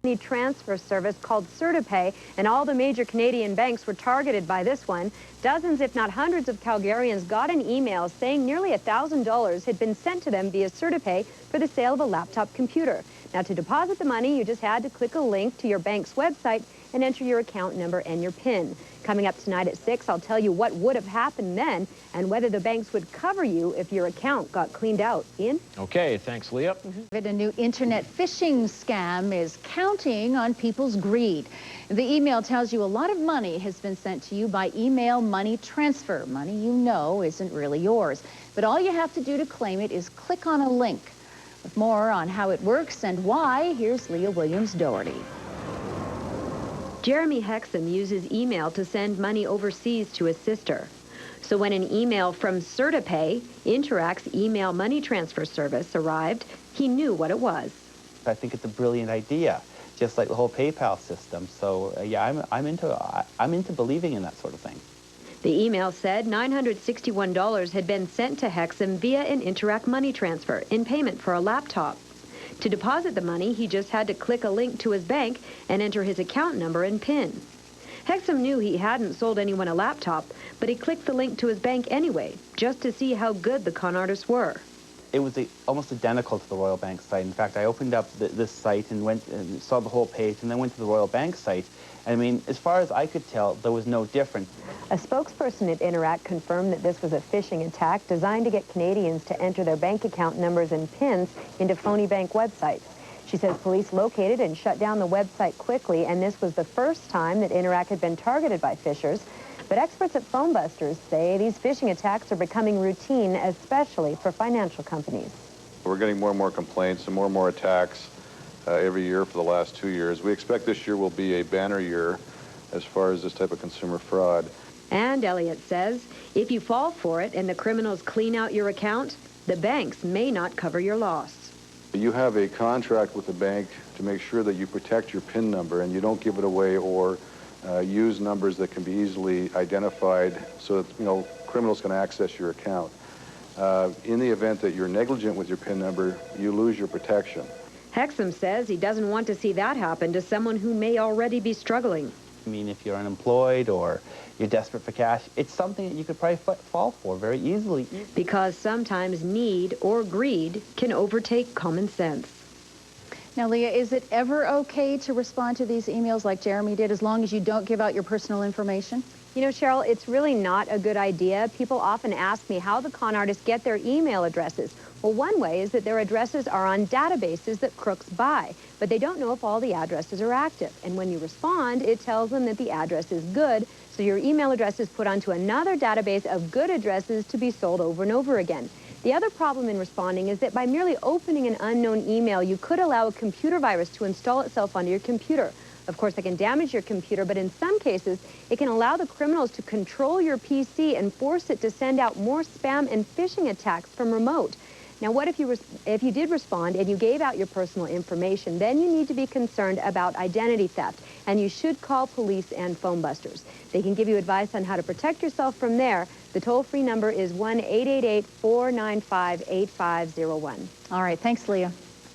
money transfer service called CertaPay, and all the major Canadian banks were targeted by this one. Dozens, if not hundreds, of Calgarians got an email saying nearly $1,000 had been sent to them via CertaPay for the sale of a laptop computer. Now, to deposit the money, you just had to click a link to your bank's website and enter your account number and your PIN. Coming up tonight at 6, I'll tell you what would have happened then and whether the banks would cover you if your account got cleaned out. Ian? Okay, thanks, Leah. A new internet phishing scam is counting on people's greed. The email tells you a lot of money has been sent to you by email money transfer. Money you know isn't really yours. But all you have to do to claim it is click on a link. With more on how it works and why, here's Leah Williams-Doherty. Jeremy Hexam uses email to send money overseas to his sister. So when an email from CertaPay, Interac's email money transfer service, arrived, he knew what it was. I think it's a brilliant idea, just like the whole PayPal system. So yeah, I'm into believing in that sort of thing. The email said $961 had been sent to Hexam via an Interac money transfer in payment for a laptop. To deposit the money, he just had to click a link to his bank and enter his account number and PIN. Hexam knew he hadn't sold anyone a laptop, but he clicked the link to his bank anyway, just to see how good the con artists were. It was almost identical to the Royal Bank site. In fact, I opened up this site and went and saw the whole page and then went to the Royal Bank site. I mean, as far as I could tell, there was no difference. A spokesperson at Interac confirmed that this was a phishing attack designed to get Canadians to enter their bank account numbers and PINs into phony bank websites. She says police located and shut down the website quickly, and this was the first time that Interac had been targeted by phishers. But experts at Phone Busters say these phishing attacks are becoming routine, especially for financial companies. We're getting more and more complaints and more attacks every year for the last 2 years. We expect this year will be a banner year as far as this type of consumer fraud. And Elliott says if you fall for it and the criminals clean out your account, the banks may not cover your loss. You have a contract with the bank to make sure that you protect your PIN number and you don't give it away or use numbers that can be easily identified so that criminals can access your account. In the event that you're negligent with your PIN number, you lose your protection. Hexam says he doesn't want to see that happen to someone who may already be struggling. I mean, if you're unemployed or you're desperate for cash, it's something that you could probably fall for very easily. Because sometimes need or greed can overtake common sense. Now, Leah, is it ever okay to respond to these emails like Jeremy did, as long as you don't give out your personal information? You know, Cheryl, it's really not a good idea. People often ask me how the con artists get their email addresses. Well, one way is that their addresses are on databases that crooks buy, but they don't know if all the addresses are active. And when you respond, it tells them that the address is good, so your email address is put onto another database of good addresses to be sold over and over again. The other problem in responding is that by merely opening an unknown email, you could allow a computer virus to install itself onto your computer. Of course, it can damage your computer, but in some cases, it can allow the criminals to control your PC and force it to send out more spam and phishing attacks from remote. Now, what if you did respond and you gave out your personal information? Then you need to be concerned about identity theft, and you should call police and Phone Busters. They can give you advice on how to protect yourself from there. The toll-free number is 1-888-495-8501. All right, thanks, Leah.